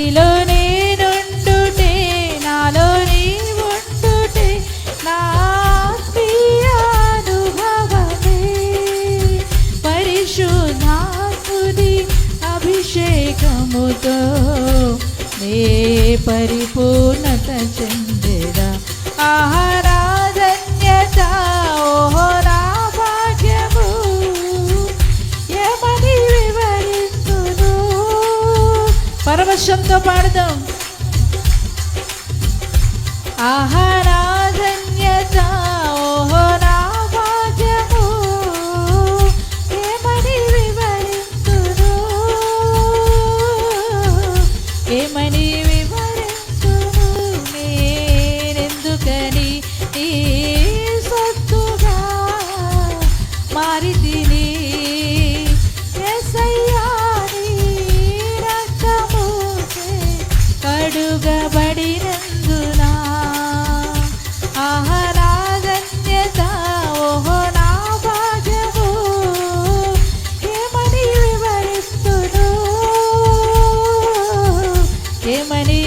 నీలో నేనుండుటే నాలో నీవుండుటే నా ఆత్మీయ అనుభవమే పరిశుద్ధాత్ముని అభిషేకముతో నే పరిపూర్ణత చెందెదా. ఆహారాధన్యత ఓహో నా భాగ్యము ఏమని వివరింతును. పరవశంతో పాడదాం. ఆహారాధన్యత ఓహో నా భాగ్యము ఏమని వివరింతును. ఏమని వివరింతును. నేనెందుకని నీ సొత్తుగా మారితిని. యేసయ్యా నీ రక్తముచే కడుగబడినందున. ఆహారాధన్యత ఓహో నా భాగ్యము ఏమని వివరిస్తును. ఏమని